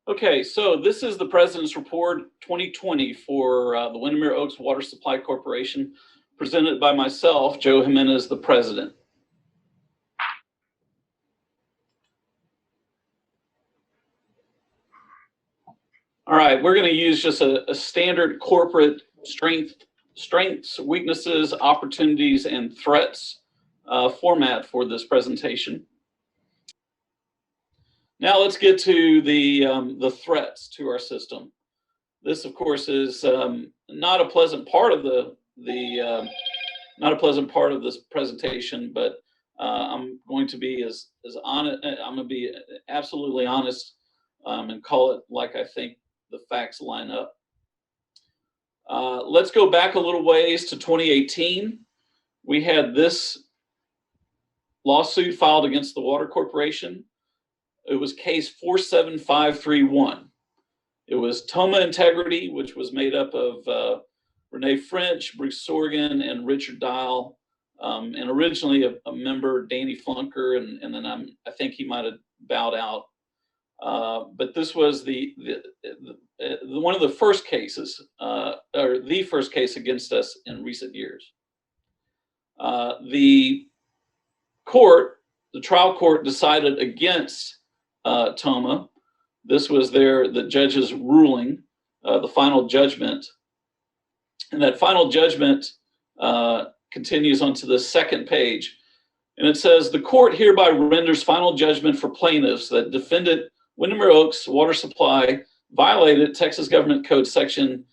Okay, so this is the President's Report 2020 for the Windermere Oaks Water Supply Corporation, presented by myself, Joe Jimenez, the President. All right, we're going to use just a standard corporate strengths, weaknesses, opportunities, and threats format for this presentation. Now let's get to the threats to our system. This, of course, is not a pleasant part of not a pleasant part of this presentation, but I'm going to be as honest. I'm going to be absolutely honest and call it like I think the facts line up. Let's go back a little ways to 2018. We had this lawsuit filed against the Water Corporation. It was case 47531. It was Toma Integrity, which was made up of Renee French, Bruce Sorgan, and Richard Dial, and originally a member, Danny Flunker, and then I think he might have bowed out. But this was one of the first cases, or the first case against us in recent years. The trial court decided against Toma. This was the judge's ruling, the final judgment. And that final judgment continues onto the second page. And it says, the court hereby renders final judgment for plaintiffs that defendant Windermere Oaks Water Supply violated Texas Government Code Section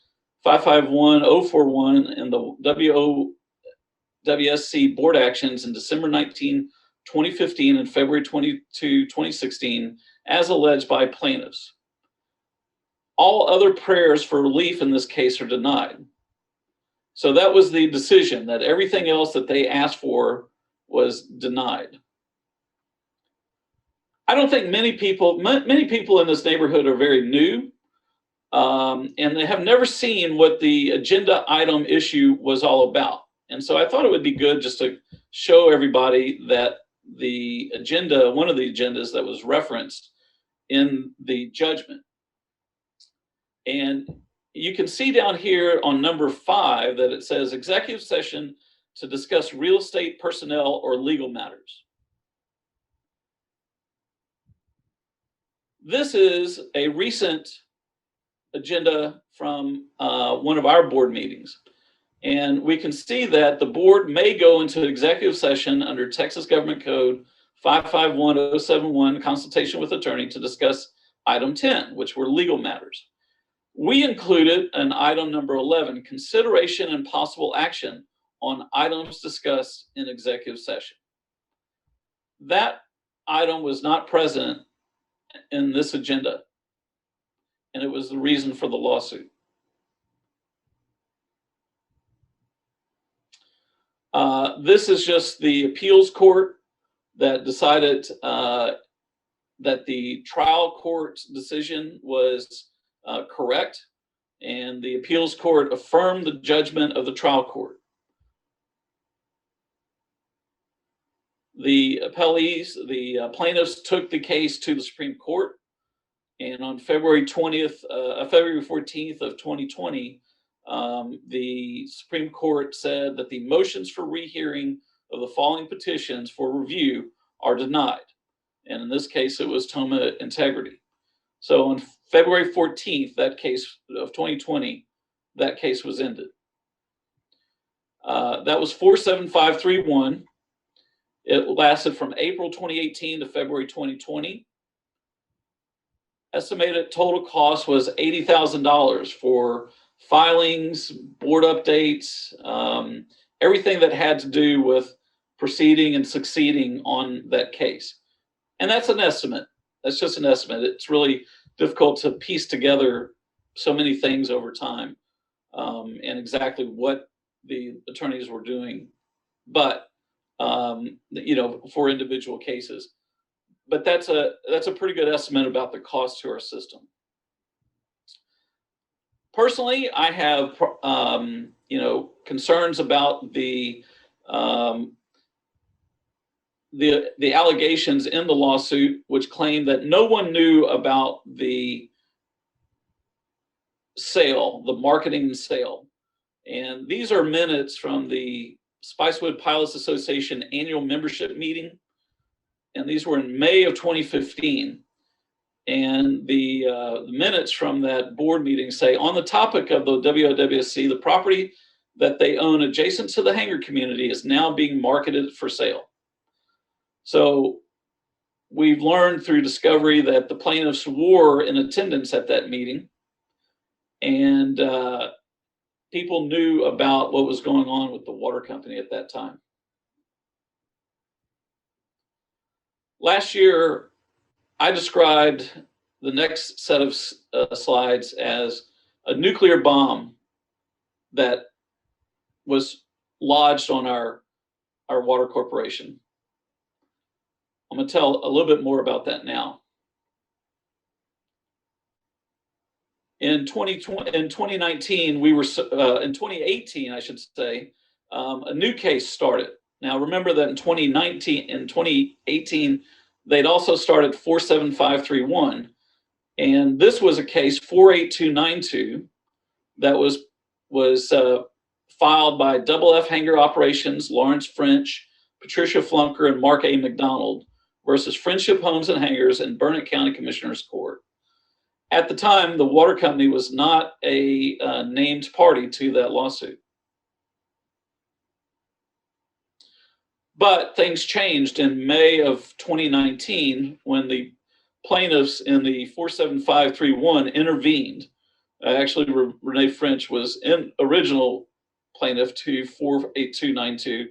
551041 and the WOWSC Board actions in December 19, 2015 and February 22, 2016, as alleged by plaintiffs. All other prayers for relief in this case are denied. So that was the decision, that everything else that they asked for was denied. I don't think many people in this neighborhood are very new, and they have never seen what the agenda item issue was all about. And so I thought it would be good just to show everybody that the agenda, one of the agendas that was referenced in the judgment. And you can see down here on number 5 that it says executive session to discuss real estate, personnel, or legal matters. This is a recent agenda from one of our board meetings. And we can see that the board may go into executive session under Texas Government Code 551071, consultation with attorney, to discuss item 10, which were legal matters. We included an item number 11, consideration and possible action on items discussed in executive session. That item was not present in this agenda, and it was the reason for the lawsuit. This is just the appeals court that decided that the trial court's decision was correct, and the appeals court affirmed the judgment of the trial court. The appellees, the plaintiffs, took the case to the Supreme Court, and on February 14th of 2020, the Supreme Court said that the motions for rehearing of the following petitions for review are denied. And in this case, it was Toma Integrity. So on February 14th, that case of 2020, that case was ended. That was 47531. It lasted from April 2018 to February 2020. Estimated total cost was $80,000 for filings, board updates, everything that had to do with proceeding and succeeding on that case. And that's an estimate. That's just an estimate. It's really difficult to piece together so many things over time and exactly what the attorneys were doing, but for individual cases. But that's a pretty good estimate about the cost to our system. Personally, I have concerns about the allegations in the lawsuit, which claim that no one knew about the sale, the marketing and sale. And these are minutes from the Spicewood Pilots Association annual membership meeting. And these were in May of 2015. And the minutes from that board meeting say, on the topic of the WOWSC, the property that they own adjacent to the hangar community is now being marketed for sale. So we've learned through discovery that the plaintiffs were in attendance at that meeting, and people knew about what was going on with the water company at that time. Last year, I described the next set of slides as a nuclear bomb that was lodged on our water corporation. I'm going to tell a little bit more about that now. In 2019, we were in 2018, I should say, a new case started. Now, remember that in 2018, they'd also started 47531, and this was a case 48292 that was filed by F Hangar Operations, Lawrence French, Patricia Flunker, and Mark A. McDonald versus Friendship Homes and Hangars in Burnett County Commissioner's Court. At the time, the water company was not a named party to that lawsuit. But things changed in May of 2019 when the plaintiffs in the 47531 intervened. Actually, Renee French was in original plaintiff to 48292,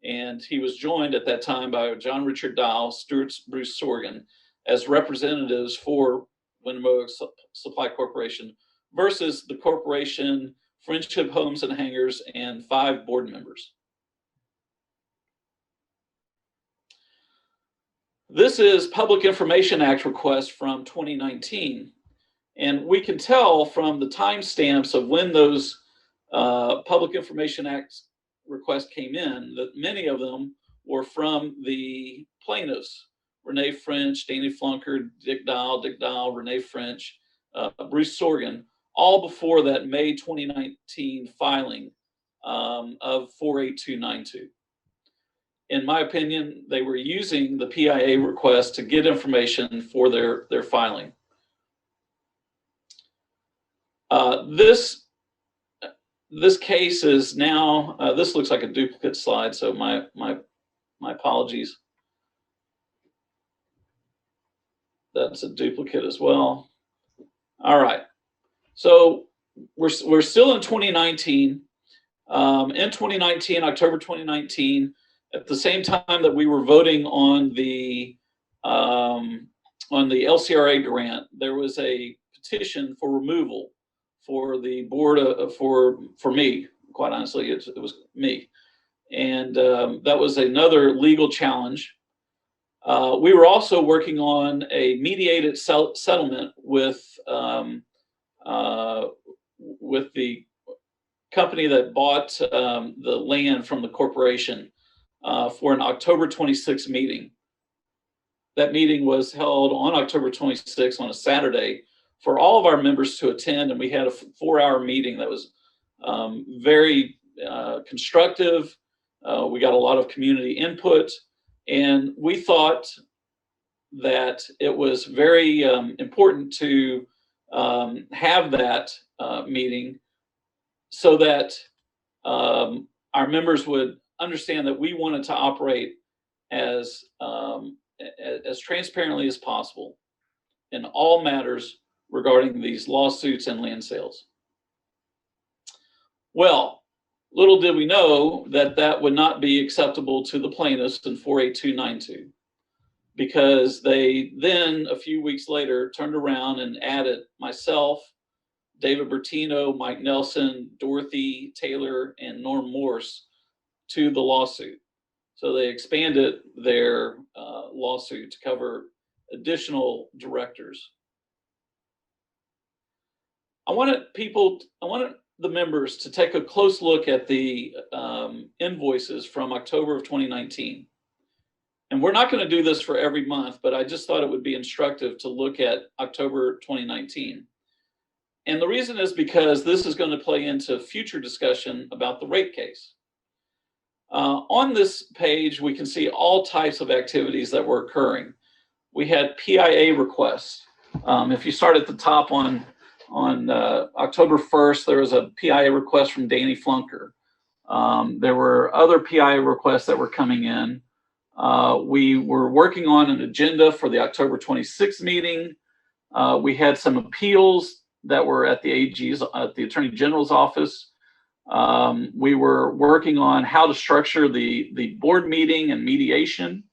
and he was joined at that time by John Richard Dial, Stuart Bruce Sorgan, as representatives for Winnebago Supply Corporation versus the corporation, Friendship Homes and Hangars, and 5 board members. This is Public Information Act request from 2019. And we can tell from the timestamps of when those Public Information Act requests came in that many of them were from the plaintiffs: Renee French, Danny Flunker, Dick Dial, Renee French, Bruce Sorgan, all before that May 2019 filing of 48292. In my opinion, they were using the PIA request to get information for their filing. This case is now, this looks like a duplicate slide, so my apologies. That's a duplicate as well. All right, so we're still in 2019. In 2019, October 2019, at the same time that we were voting on the LCRA grant, there was a petition for removal for the board for me. Quite honestly, it was me, and that was another legal challenge. We were also working on a mediated settlement with the company that bought the land from the corporation for an October 26th meeting. That meeting was held on October 26th on a Saturday for all of our members to attend, and we had a 4-hour meeting that was very constructive. We got a lot of community input, and we thought that it was very important to have that meeting so that our members would understand that we wanted to operate as transparently as possible in all matters regarding these lawsuits and land sales. Well, little did we know that that would not be acceptable to the plaintiffs in 48292, because they then, a few weeks later, turned around and added myself, David Bertino, Mike Nelson, Dorothy Taylor, and Norm Morse to the lawsuit. So they expanded their lawsuit to cover additional directors. I wanted the members to take a close look at the invoices from October of 2019. And we're not going to do this for every month, but I just thought it would be instructive to look at October 2019. And the reason is because this is going to play into future discussion about the rate case. On this page, we can see all types of activities that were occurring. We had PIA requests. If you start at the top on October 1st, there was a PIA request from Danny Flunker. There were other PIA requests that were coming in. We were working on an agenda for the October 26th meeting. We had some appeals that were at the AG's, at the Attorney General's office. We were working on how to structure the board meeting and mediation.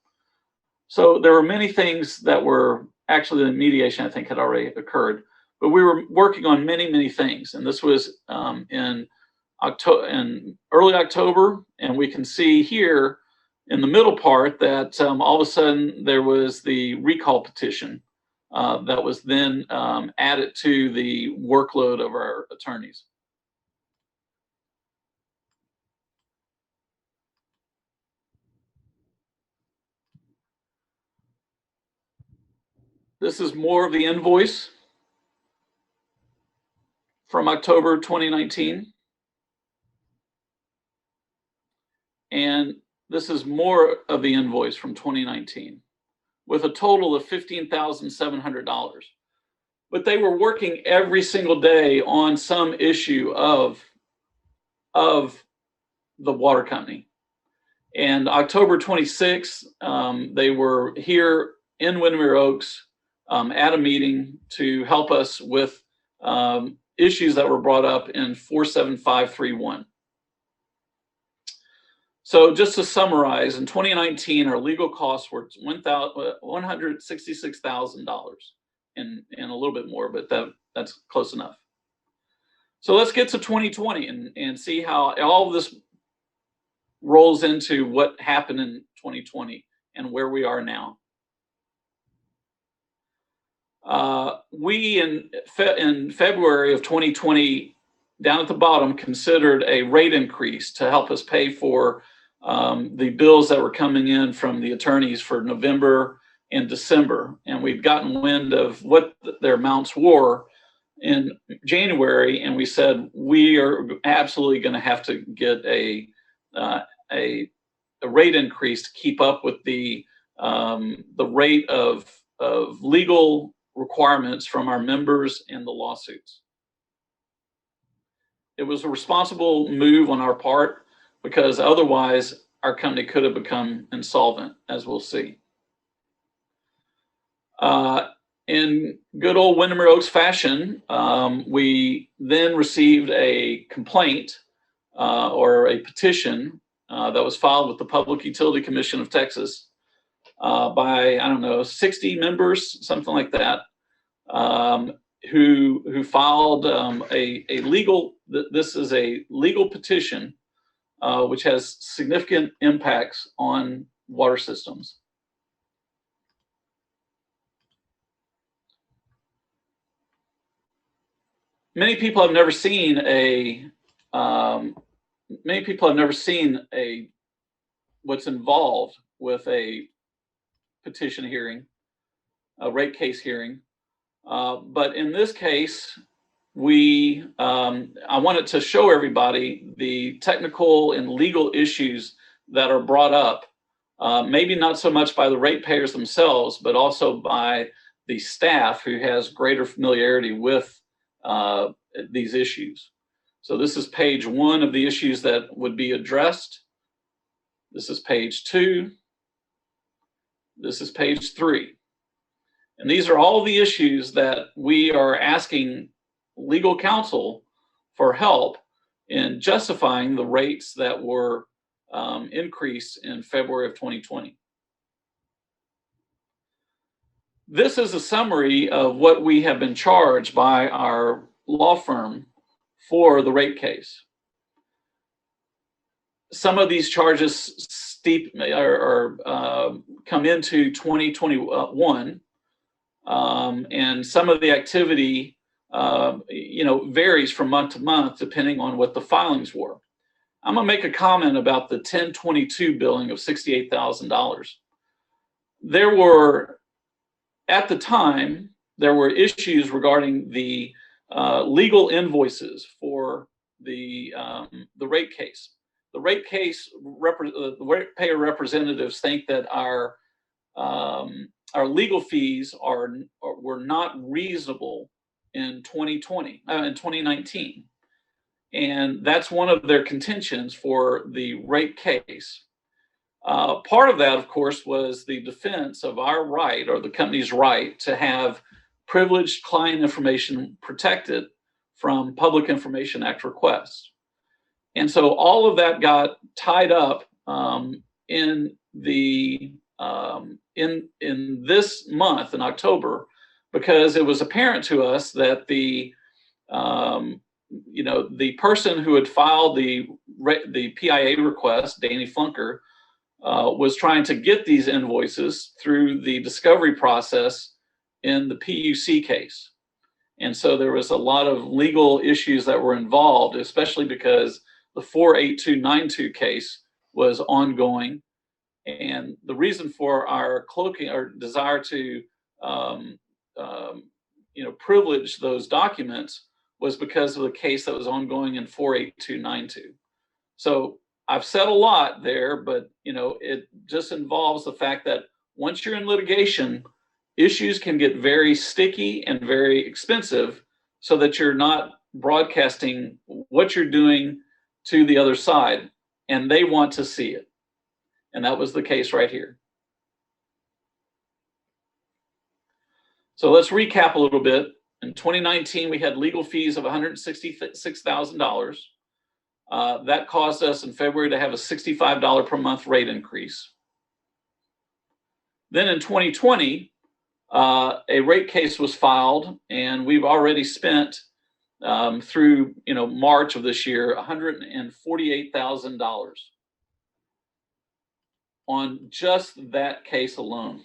So there were many things that were, actually the mediation I think had already occurred, but we were working on many things. And this was in early October, and we can see here in the middle part that all of a sudden there was the recall petition that was then added to the workload of our attorneys. This is more of the invoice from October 2019. And this is more of the invoice from 2019 with a total of $15,700. But they were working every single day on some issue of the water company. And October 26th, they were here in Windermere Oaks at a meeting to help us with issues that were brought up in 47531. So just to summarize, in 2019, our legal costs were $166,000 and a little bit more, but that's close enough. So let's get to 2020 and see how all of this rolls into what happened in 2020 and where we are now. We in February of 2020, down at the bottom, considered a rate increase to help us pay for the bills that were coming in from the attorneys for November and December. And we'd gotten wind of what their amounts were in January, and we said we are absolutely going to have to get a rate increase to keep up with the rate of legal requirements from our members and the lawsuits. It was a responsible move on our part because otherwise our company could have become insolvent, as we'll see. In good old Windermere Oaks fashion, we then received a complaint or a petition that was filed with the Public Utility Commission of Texas by, I don't know, 60 members, something like that, who filed this is a legal petition which has significant impacts on water systems. Many people have never seen what's involved with a petition hearing, a rate case hearing. But in this case, I wanted to show everybody the technical and legal issues that are brought up, maybe not so much by the ratepayers themselves, but also by the staff who has greater familiarity with these issues. So this is page 1 of the issues that would be addressed. This is page 2. This is page 3. And these are all the issues that we are asking legal counsel for help in justifying the rates that were increased in February of 2020. This is a summary of what we have been charged by our law firm for the rate case. Some of these charges come into 2021, and some of the activity varies from month to month depending on what the filings were. I'm going to make a comment about the 1022 billing of $68,000. At the time, there were issues regarding the legal invoices for the rate case. The ratepayer representatives think that our legal fees were not reasonable in 2019, and that's one of their contentions for the rate case. Part of that, of course, was the defense of our right, or the company's right, to have privileged client information protected from Public Information Act requests. And so all of that got tied up in this month, in October, because it was apparent to us that the person who had filed the PIA request, Danny Flunker, was trying to get these invoices through the discovery process in the PUC case. And so there was a lot of legal issues that were involved, especially because the 48292 case was ongoing. And the reason for our cloaking, our desire to privilege those documents, was because of the case that was ongoing in 48292. So I've said a lot there, but it just involves the fact that once you're in litigation, issues can get very sticky and very expensive, so that you're not broadcasting what you're doing to the other side, and they want to see it. And that was the case right here. So let's recap a little bit. In 2019, we had legal fees of $166,000. That caused us in February to have a $65 per month rate increase. Then in 2020, a rate case was filed, and we've already spent through March of this year $148,000 on just that case alone.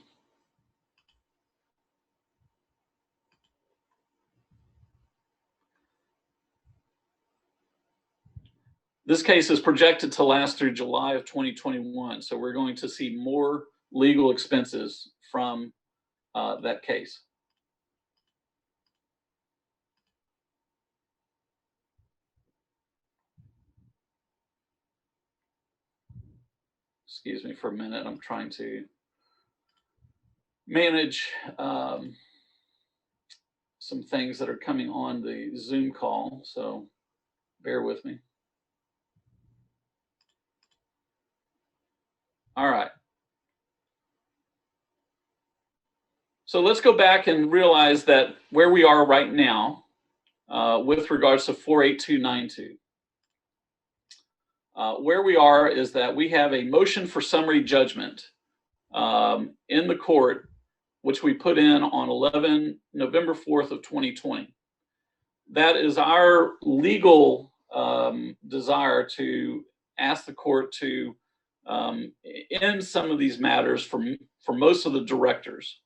This case is projected to last through July of 2021, so we're going to see more legal expenses from that case. Excuse me for a minute, I'm trying to manage some things that are coming on the Zoom call, so bear with me. All right. So let's go back and realize that where we are right now with regards to 48292. Where we are is that we have a motion for summary judgment in the court, which we put in on November 4th of 2020. That is our legal desire to ask the court to end some of these matters for most of the directors.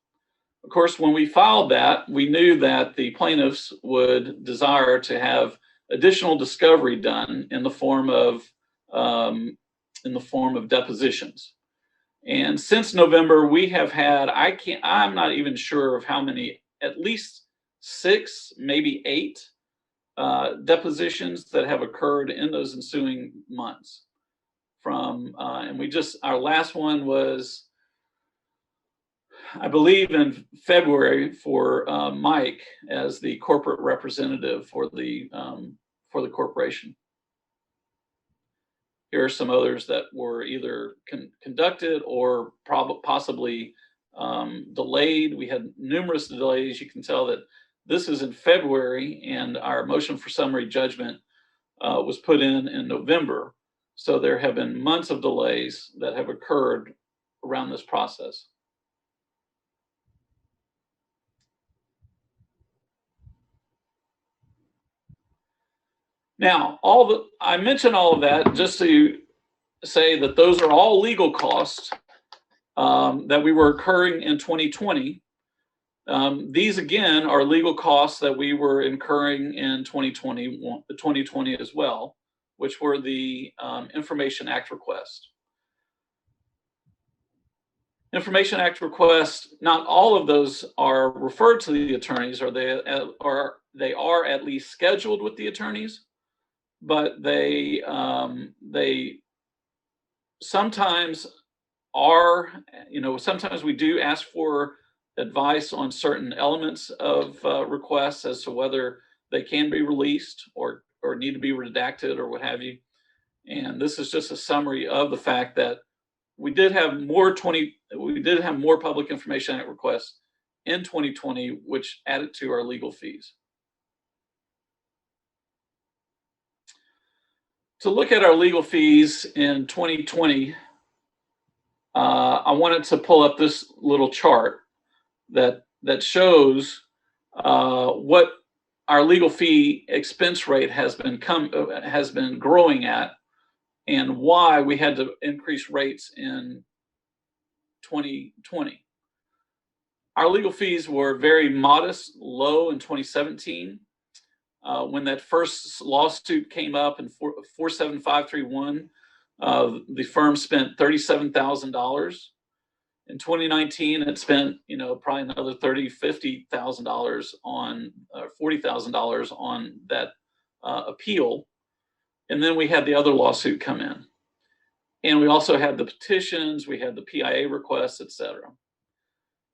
Of course, when we filed that, we knew that the plaintiffs would desire to have additional discovery done in the form of depositions. And since November, we have had, I'm not even sure of how many, at least 6, maybe 8 depositions that have occurred in those ensuing months. And our last one was, I believe, in February for Mike as the corporate representative for the corporation. Here are some others that were either conducted or possibly delayed. We had numerous delays. You can tell that this is in February, and our motion for summary judgment was put in November. So there have been months of delays that have occurred around this process. Now, I mention all of that just to say that those are all legal costs that we were incurring in 2020. These, again, are legal costs that we were incurring in 2020 as well, which were the Information Act request. Information Act requests, not all of those are referred to the attorneys, or they are at least scheduled with the attorneys, but they sometimes are, sometimes we do ask for advice on certain elements of requests as to whether they can be released or need to be redacted or what have you. And this is just a summary of the fact that we did have more Public Information Act requests in 2020, which added to our legal fees. To look at our legal fees in 2020, I wanted to pull up this little chart that shows what our legal fee expense rate has been growing at, and why we had to increase rates in 2020. Our legal fees were very modest, low in 2017. When that first lawsuit came up in 47531, the firm spent $37,000. In 2019, it spent, probably another $30,000, $50,000 on, $40,000 on that appeal. And then we had the other lawsuit come in. And we also had the petitions, we had the PIA requests, etc.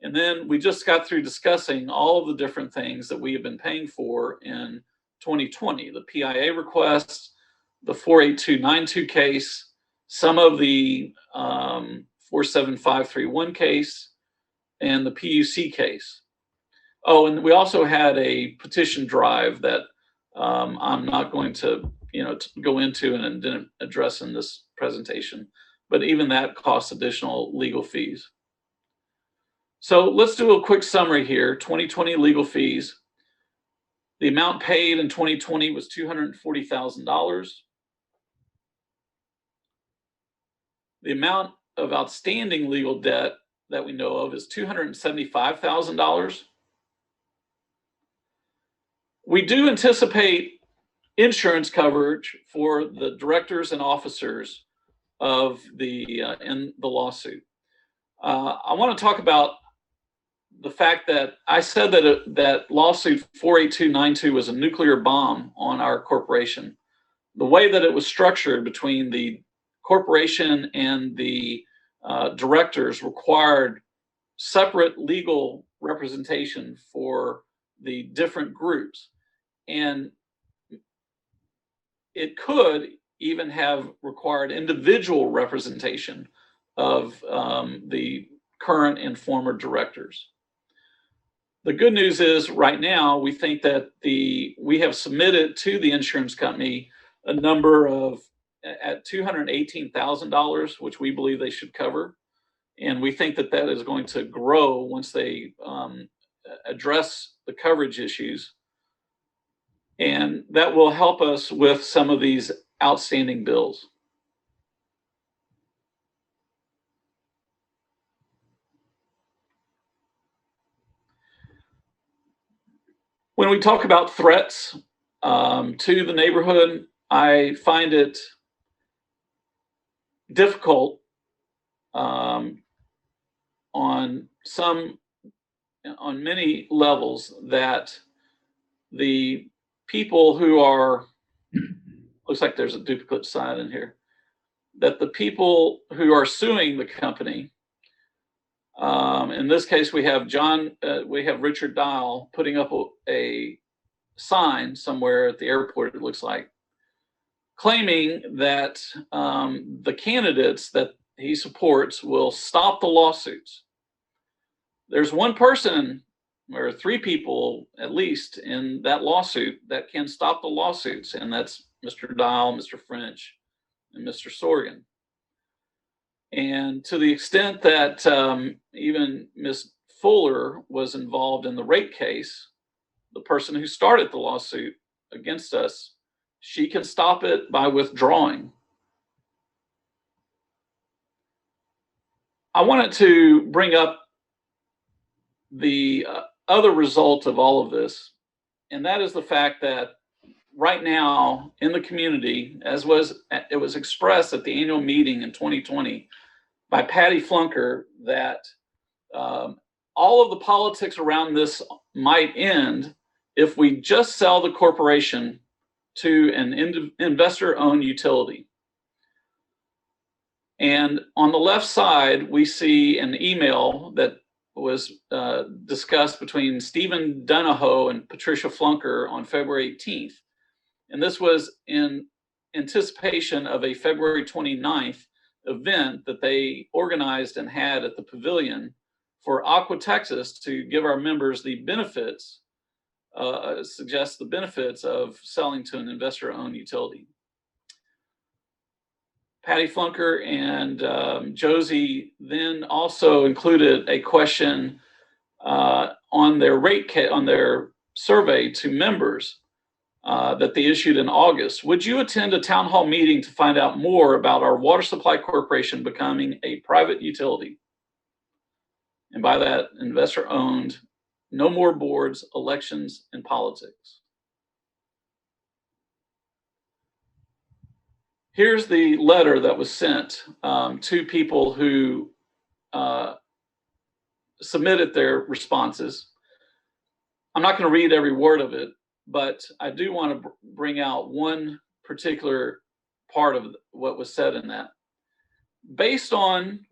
And then we just got through discussing all of the different things that we have been paying for in 2020, the PIA requests, the 48292 case, some of the 47531 case, and the PUC case. Oh, and we also had a petition drive that I'm not going to, to go into and didn't address in this presentation, but even that costs additional legal fees. So let's do a quick summary here. 2020 legal fees. The amount paid in 2020 was $240,000. The amount of outstanding legal debt that we know of is $275,000. We do anticipate insurance coverage for the directors and officers of in the lawsuit. I want to talk about the fact that I said that that lawsuit 48292 was a nuclear bomb on our corporation. The way that it was structured between the corporation and the directors required separate legal representation for the different groups. And it could even have required individual representation of the current and former directors. The good news is right now we think that we have submitted to the insurance company a number of at $218,000, which we believe they should cover. And we think that that is going to grow once they address the coverage issues. And that will help us with some of these outstanding bills. When we talk about threats to the neighborhood, I find it difficult on many levels that the people who are, looks like there's a duplicate sign in here, that the people who are suing the company, in this case we have Richard Dial putting up a sign somewhere at the airport, it looks like, claiming that the candidates that he supports will stop the lawsuits. There's one person or three people at least in that lawsuit that can stop the lawsuits, and that's Mr. Dial, Mr. French, and Mr. Sorgan. And to the extent that even Ms. Fuller was involved in the rate case, the person who started the lawsuit against us, she can stop it by withdrawing. I wanted to bring up the other result of all of this, and that is the fact that right now in the community, as it was expressed at the annual meeting in 2020, by Patty Flunker that all of the politics around this might end if we just sell the corporation to an investor-owned utility. And on the left side, we see an email that was discussed between Stephen Donahoe and Patricia Flunker on February 18th. And this was in anticipation of a February 29th event that they organized and had at the Pavilion for Aqua Texas to give our members the benefits, suggest the benefits of selling to an investor-owned utility. Patty Flunker and Josie then also included a question on their survey to members that they issued in August. Would you attend a town hall meeting to find out more about our water supply corporation becoming a private utility? And by that, investor owned, no more boards, elections, and politics. Here's the letter that was sent to people who submitted their responses. I'm not going to read every word of it, but I do want to bring out one particular part of what was said in that. Based on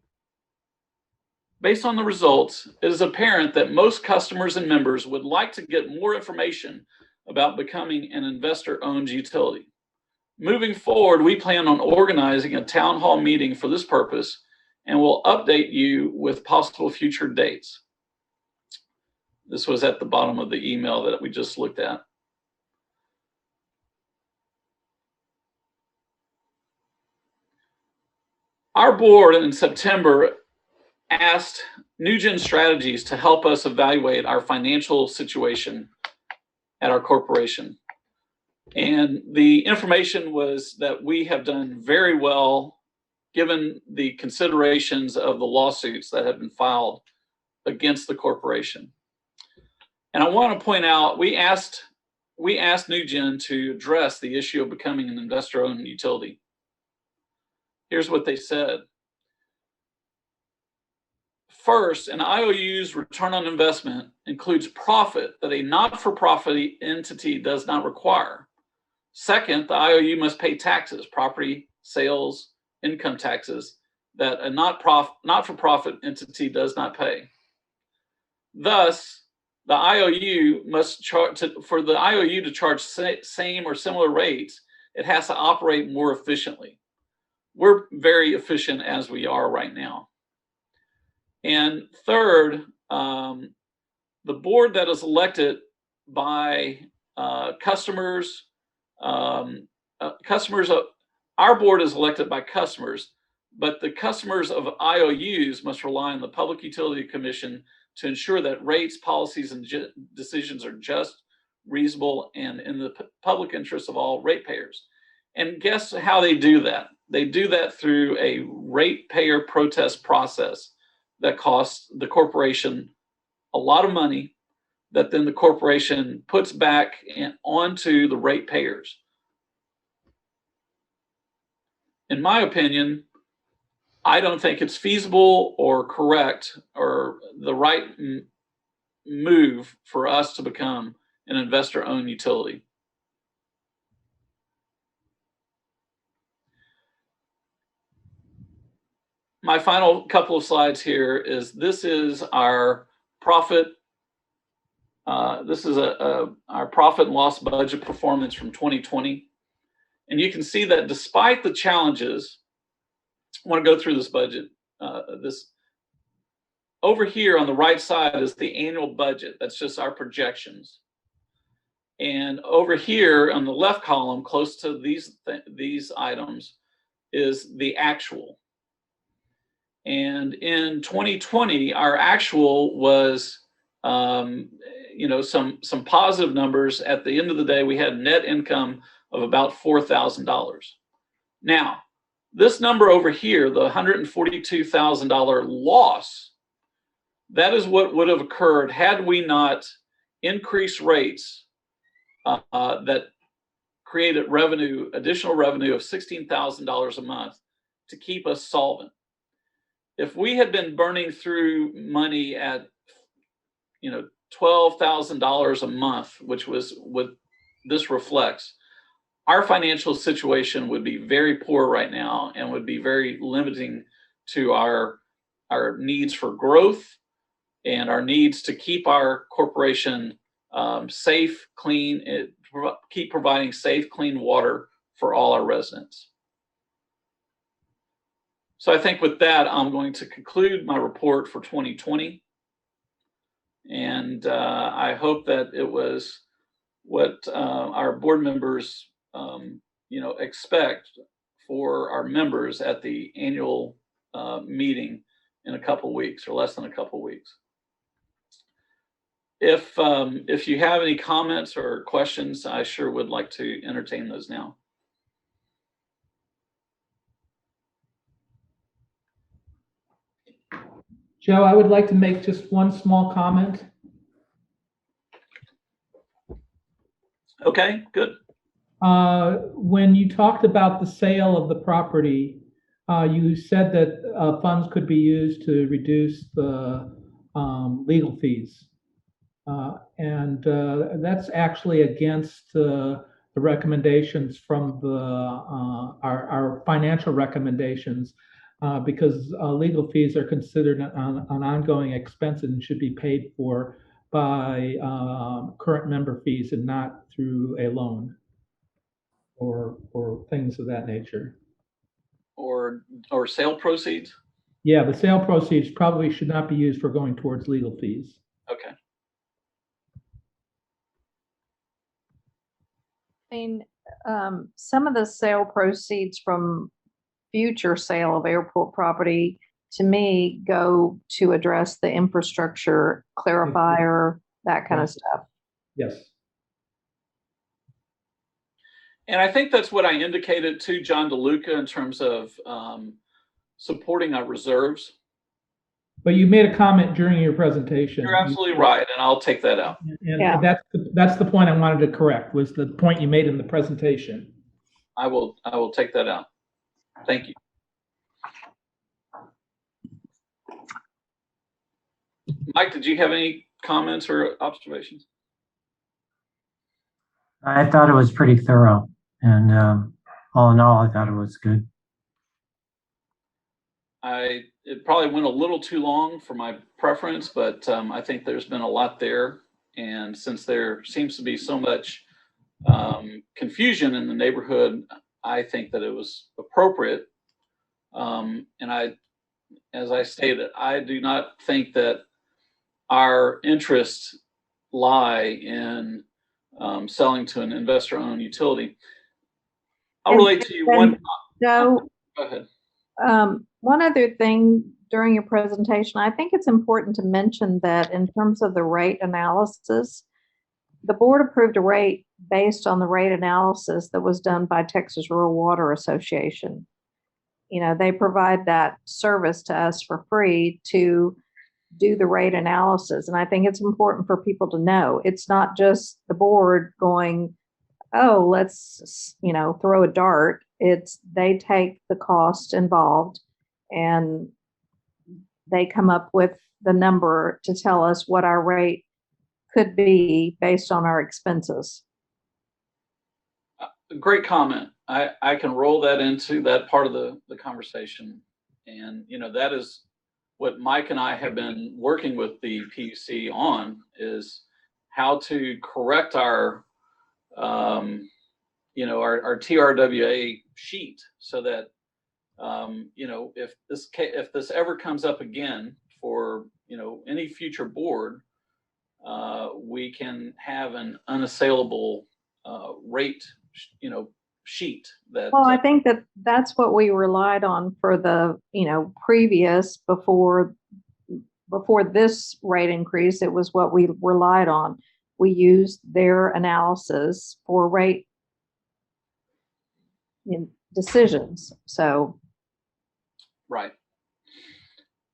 the results, it is apparent that most customers and members would like to get more information about becoming an investor-owned utility. Moving forward, we plan on organizing a town hall meeting for this purpose, and we'll update you with possible future dates. This was at the bottom of the email that we just looked at. Our board in September asked NewGen Strategies to help us evaluate our financial situation at our corporation. And the information was that we have done very well given the considerations of the lawsuits that have been filed against the corporation. And I want to point out, we asked NewGen to address the issue of becoming an investor-owned utility. Here's what they said. First, an IOU's return on investment includes profit that a not-for-profit entity does not require. Second, the IOU must pay taxes, property, sales, income taxes, that a not-for-profit entity does not pay. Thus, the IOU must charge, for the IOU to charge same or similar rates, it has to operate more efficiently. We're very efficient as we are right now. And third, the board that is elected by customers, our board is elected by customers, but the customers of IOUs must rely on the Public Utility Commission to ensure that rates, policies, and decisions are just, reasonable, and in the public interest of all ratepayers. And guess how they do that? They do that through a ratepayer protest process that costs the corporation a lot of money that then the corporation puts back onto the ratepayers. In my opinion, I don't think it's feasible or correct or the right move for us to become an investor-owned utility. My final couple of slides here is this is our profit. This is our profit and loss budget performance from 2020. And you can see that despite the challenges, I want to go through this budget. Over here on the right side is the annual budget. That's just our projections. And over here on the left column, close to these items, is the actual. And in 2020, our actual was, some positive numbers. At the end of the day, we had net income of about $4,000. Now, this number over here, the $142,000 loss, that is what would have occurred had we not increased rates that created additional revenue of $16,000 a month to keep us solvent. if we had been burning through money at, $12,000 a month, which was what this reflects, our financial situation would be very poor right now and would be very limiting to our needs for growth and our needs to keep our corporation safe, clean, keep providing safe, clean water for all our residents. So I think with that, I'm going to conclude my report for 2020. And I hope that it was what our board members, expect for our members at the annual meeting in a couple weeks, or less than a couple weeks. If you have any comments or questions, I sure would like to entertain those now. Joe, I would like to make just one small comment. Okay, good. When you talked about the sale of the property, you said that funds could be used to reduce the legal fees. And that's actually against the recommendations from our financial recommendations, because legal fees are considered an ongoing expense and should be paid for by current member fees and not through a loan or things of that nature. Or sale proceeds? Yeah, the sale proceeds probably should not be used for going towards legal fees. Okay. I mean, some of the sale proceeds from future sale of airport property, to me, go to address the infrastructure clarifier, that kind of stuff. Yes. And I think that's what I indicated to John DeLuca in terms of supporting our reserves. But you made a comment during your presentation. You're absolutely right, and I'll take that out. And Yeah. that's the point I wanted to correct, was the point you made in the presentation. I will take that out. Thank you. Mike, did you have any comments or observations? I thought it was pretty thorough, and all in all, I thought it was good. It probably went a little too long for my preference, but I think there's been a lot there. And since there seems to be so much confusion in the neighborhood, I think that it was appropriate. And as I stated, I do not think that our interests lie in selling to an investor-owned utility. I'll relate to you one. So, Go ahead. one other thing during your presentation, I think it's important to mention that in terms of the rate analysis, the board approved a rate based on the rate analysis that was done by Texas Rural Water Association. They provide that service to us for free to do the rate analysis. And I think it's important for people to know it's not just the board going, oh, let's, throw a dart. They take the cost involved and they come up with the number to tell us what our rate could be based on our expenses. Great comment. I can roll that into that part of the conversation. And, that is what Mike and I have been working with the PUC on, is how to correct our TRWA sheet so that, if this ever comes up again for, any future board, we can have an unassailable rate, sheet that. Well, I think that's what we relied on for the, previous before this rate increase. It was what we relied on. We used their analysis for rate decisions. So. Right.